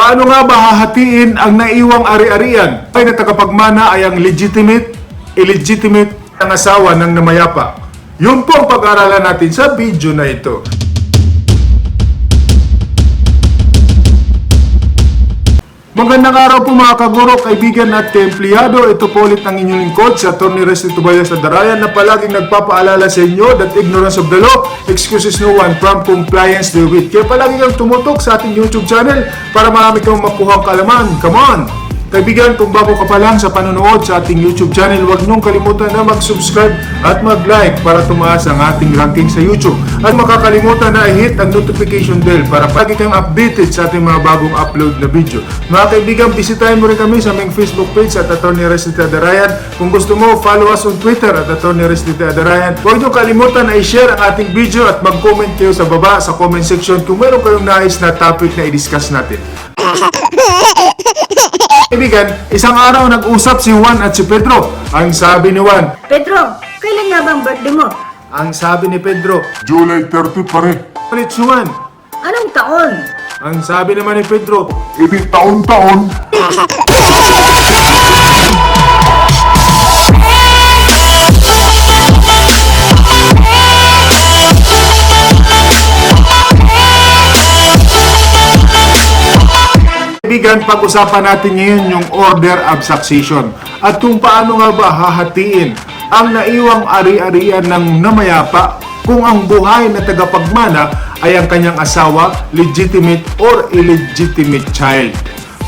Paano nga ba hahatiin ang naiwang ari-arian? Ay na tagapagmana ay ang legitimate, illegitimate ang asawa ng namayapa. Yun po ang pag-aaralan natin sa video na ito. Magandang araw po mga kaguro, kaibigan at empleyado. Ito po ulit ang inyong lingkod sa Atty. Resty Tobias Adarayan na palaging nagpapaalala sa inyo that ignorance of the law excuses no one from compliance therewith. Kaya palagi kang tumutok sa ating YouTube channel para marami kang makuhang kaalaman. Come on! Kaibigan, kung bago ka pa lang sa panonood sa ating YouTube channel, huwag niyong kalimutan na mag-subscribe at mag-like para tumaas ang ating ranking sa YouTube. At makakalimutan na i-hit ang notification bell para palagi kang updated sa ating mga bagong upload na video. Mga kaibigan, bisitahin mo rin kami sa aming Facebook page at Atty. Resty Adarayan. Kung gusto mo, follow us on Twitter at Atty. Resty Adarayan. Huwag niyong kalimutan na i-share ang ating video at mag-comment kayo sa baba sa comment section kung meron kayong nais na topic na i-discuss natin. Kaibigan, isang araw nag-usap si Juan at si Pedro. Ang sabi ni Juan, Pedro, kailan nga bang birthday mo? ang sabi ni Pedro, July 30 pare. ulit si Juan. Anong taon? Ang sabi naman ni Pedro, Hindi taon-taon. kaibigan, pag-usapan natin ngayon yung order of succession at kung paano nga ba hahatiin ang naiwang ari-arian ng namayapa kung ang buhay na tagapagmana ay ang kanyang asawa, legitimate or illegitimate child.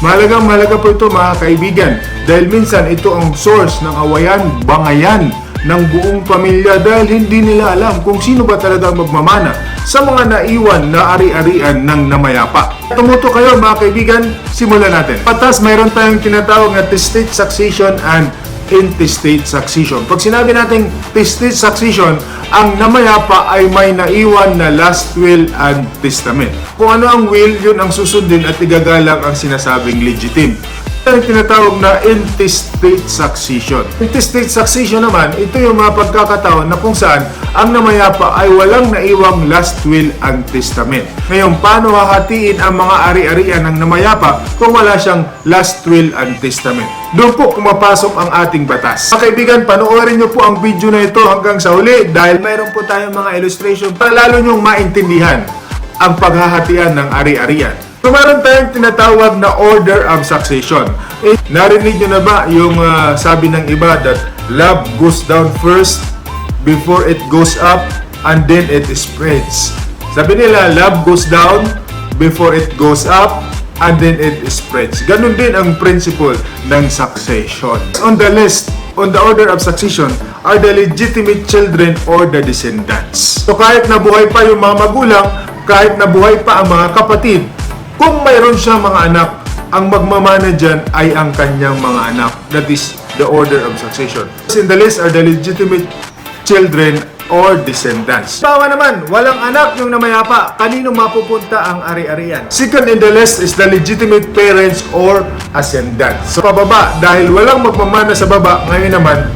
Mahalaga po ito mga kaibigan dahil minsan ito ang source ng awayan, bangayan ng buong pamilya dahil hindi nila alam kung sino ba talaga magmamana sa mga naiwan na ari-arian ng namayapa. Tumuto kayo mga kaibigan, simulan natin. Patas, mayroon tayong tinatawag na testate succession and intestate succession. Pag sinabi natin testate succession, ang namayapa ay may naiwan na last will and testament. Kung ano ang will, yun ang susundin at igagalang ang sinasabing legitimate. Ang tinatawag na intestate succession. Intestate succession naman, ito yung mga pagkakataon na kung saan ang namayapa ay walang naiwang last will and testament. Ngayon, paano hahatiin ang mga ari-arian ng namayapa kung wala siyang last will and testament? Doon po pumapasok ang ating batas. Mga kaibigan, panoorin niyo po ang video na ito hanggang sa huli dahil mayroon po tayong mga illustration para lalo niyong maintindihan ang paghahatian ng ari-arian. So, meron tayong tinatawag na order of succession. Narinig nyo na ba yung sabi ng iba that love goes down first before it goes up and then it spreads? Sabi nila, love goes down before it goes up and then it spreads. Ganun din ang principle ng succession. On the list, on the order of succession are the legitimate children or the descendants. So kahit nabuhay pa yung mga magulang, kahit nabuhay pa ang mga kapatid, kung mayroon siya mga anak, ang magmamana dyan ay ang kanyang mga anak. That is the order of succession. In the list are the legitimate children or descendants. Bawa naman, walang anak yung namayapa. Kanino mapupunta ang ari-arian? Second in the list is the legitimate parents or ascendants. So pababa, dahil walang magmamana sa baba, ngayon naman,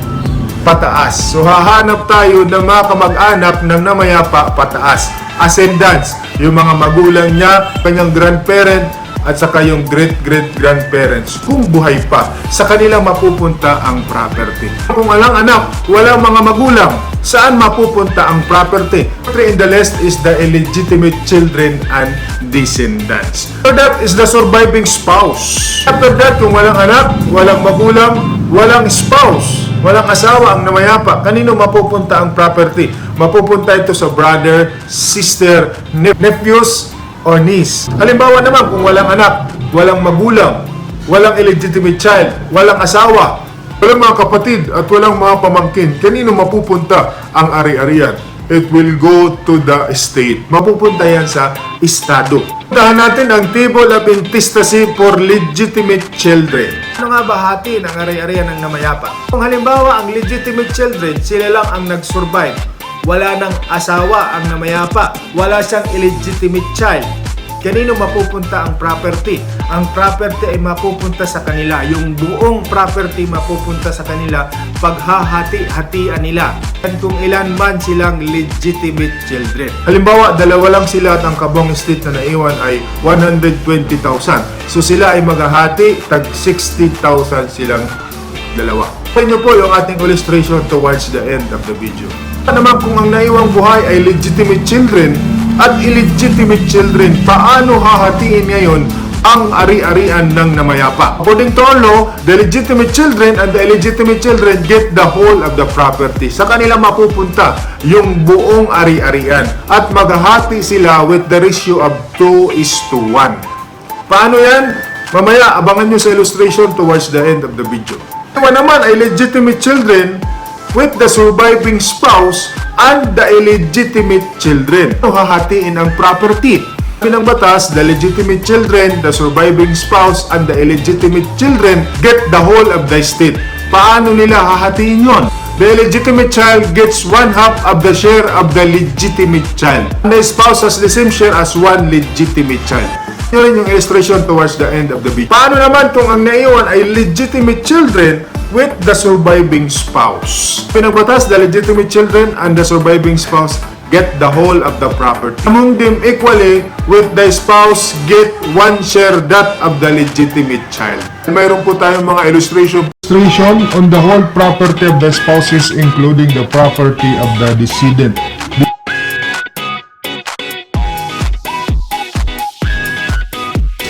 pataas. So hahanap tayo ng mga kamag-anak ng namayapa pataas. Ascendants, yung mga magulang niya, kanyang grandparent, at saka yung great-great-grandparents kung buhay pa, sa kanila mapupunta ang property. Kung walang anak, walang mga magulang, saan mapupunta ang property? Three in the list is the illegitimate children and descendants. After that is the surviving spouse. After that, kung walang anak, walang magulang, walang spouse, walang asawa ang namayapa, kanino mapupunta ang property? Mapupunta ito sa brother, sister, nephews, or niece. Halimbawa naman, kung walang anak, walang magulang, walang illegitimate child, walang asawa, walang mga kapatid, at walang mga pamangkin, kanino mapupunta ang ari-arian? It will go to the estate. Mapupunta yan sa estado. Puntahan natin ang table of intestacy for legitimate children. Ano nga ba hati ng ari-arian ng namayapa? Kung halimbawa, ang legitimate children, sila lang ang nag-survive. Wala nang asawa ang namayapa. Wala siyang illegitimate child. Kanino mapupunta ang property? ang property ay mapupunta sa kanila. Yung buong property mapupunta sa kanila pag hahati-hatian nila. At kung ilan man silang legitimate children. Halimbawa, dalawa lang sila at ang kabong estate na naiwan ay 120,000. So sila ay maghahati, tag 60,000 silang dalawa. Ito nyo po yung ating illustration towards the end of the video. Naman kung ang naiwang buhay ay legitimate children at illegitimate children, paano hahatiin ngayon ang ari-arian ng namayapa? According to our law, the legitimate children and the illegitimate children get the whole of the property. Sa kanila mapupunta yung buong ari-arian at maghahati sila with the ratio of 2:1. Paano yan? Mamaya, abangan nyo sa illustration towards the end of the video. Ito naman ay legitimate children with the surviving spouse and the illegitimate children. Ito hahatiin ang property. Ng batas, the legitimate children, the surviving spouse, and the illegitimate children get the whole of the estate. Paano nila hahatiin yon? The illegitimate child gets 1/2 of the share of the legitimate child. And the spouse has the same share as one legitimate child. Yun rin yung illustration towards the end of the video. Paano naman kung ang naiwan ay legitimate children with the surviving spouse? Pinagbatas, the legitimate children and the surviving spouse get the whole of the property. Among them equally with the spouse get one share that of the legitimate child. Mayroon po tayong mga illustration on the whole property of the spouses including the property of the decedent.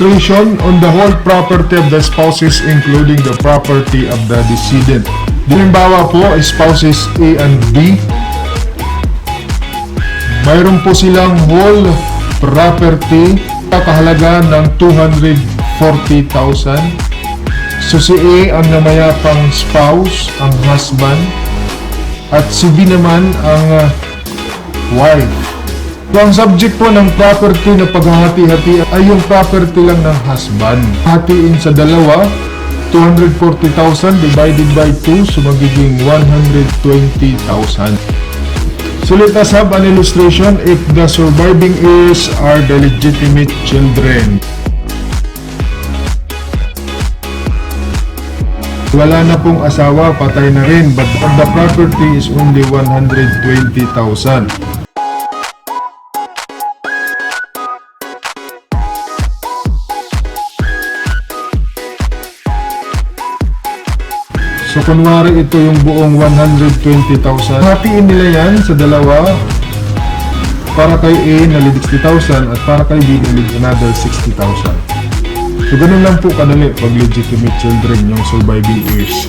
On the whole property of the spouses including the property of the decedent. Halimbawa po, spouses A and B. Mayroon po silang whole property kahalagaan ng 240,000. So si A ang namayapang spouse, ang husband, at si B naman ang wife. So, ang subject po ng property na paghahati-hati ay yung property lang ng husband. Hatiin sa dalawa, 240,000 divided by 2, so magiging 120,000. So let us have an illustration if the surviving heirs are the legitimate children. Wala na pong asawa, patay na rin, but the property is only 120,000. So kunwari ito yung buong 120,000. Hatiin nila yan sa dalawa. Para kay A na 60,000 at para kay B na another 60,000. So ganun lang po kadali pag legitimate children yung surviving heirs.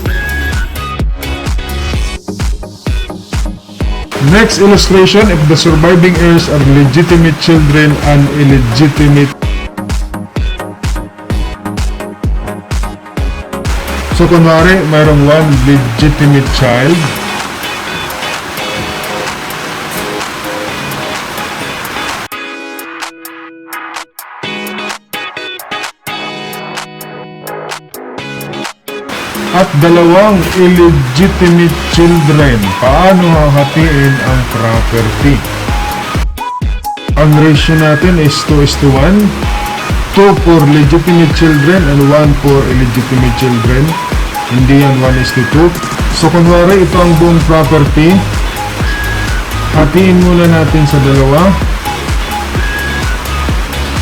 Next illustration, if the surviving heirs are legitimate children and illegitimate. So kunwari, mayroong one legitimate child. At dalawang illegitimate children. Paano hahatiin ang property? Ang ratio natin is 2:1. 2 for legitimate children and 1 for illegitimate children. Hindi yan 1:2. So kunwari ito ang buong property, hatiin muna natin sa dalawa.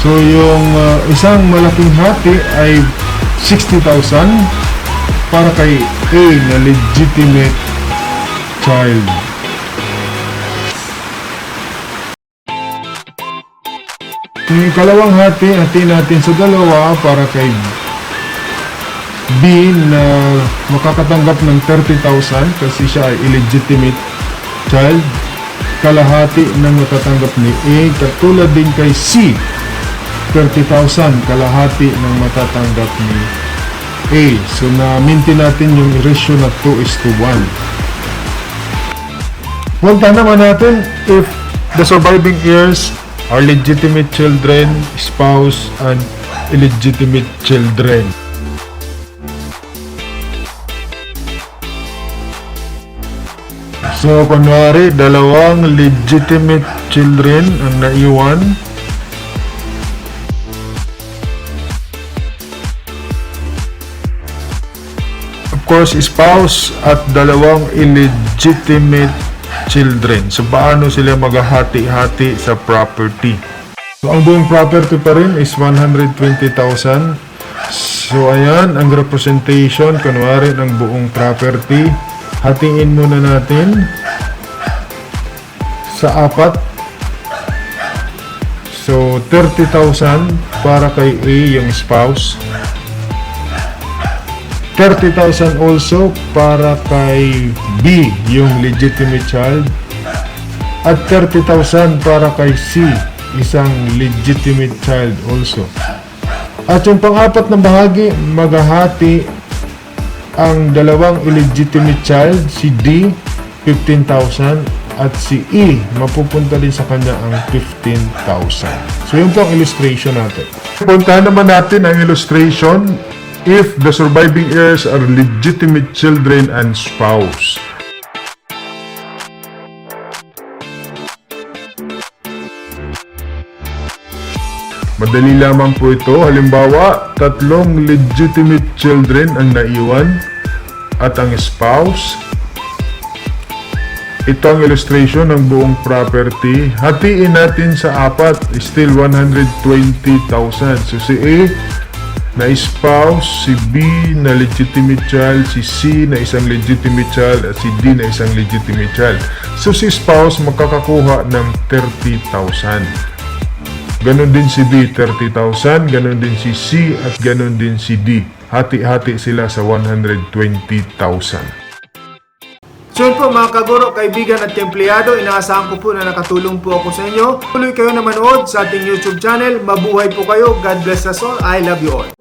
So yung isang malaking hati ay 60,000 para kay A na legitimate child. Yung ikalawang hati, hatiin natin sa dalawa para kay B na makakatanggap ng 30,000 kasi siya ay illegitimate child. Kalahati ng matatanggap ni A, katulad din kay C, 30,000, kalahati ng matatanggap ni A. So na-maintain natin yung ratio na 2:1. Punta naman natin if the surviving heirs are legitimate children, spouse, and illegitimate children. So, kunwari, dalawang legitimate children ang naiwan. course, spouse at dalawang illegitimate children. So, paano sila maghahati-hati sa property? So, ang buong property pa rin is 120,000. So, ayan, ang representation, kunwari, ng buong property. Hatiin muna natin sa 4. So, 30,000 para kay A, yung spouse. 30,000 also para kay B, yung legitimate child. At 30,000 para kay C, isang legitimate child also. At yung pang-apat na bahagi, maghahati ang dalawang illegitimate child, si D, 15,000, at si E, mapupunta din sa kanya ang 15,000. So, yun po ang illustration natin. Puntahan naman natin ang illustration if the surviving heirs are legitimate children and spouse. Madali lamang po ito. Halimbawa, 3 legitimate children ang naiwan at ang spouse. Ito ang illustration ng buong property. Hatiin natin sa 4, still 120,000. So si A na spouse, si B na legitimate child, si C na isang legitimate child, at si D na isang legitimate child. So si spouse makakakuha ng 30,000. Ganon din si B, 30,000. Ganon din si C at ganon din si D. Hati-hati sila sa 120,000. So yun po mga kaguro, kaibigan at empleyado, inaasahan ko po na nakatulong po ako sa inyo. Tuloy kayo na manood sa ating YouTube channel. Mabuhay po kayo. God bless us all. I love you all.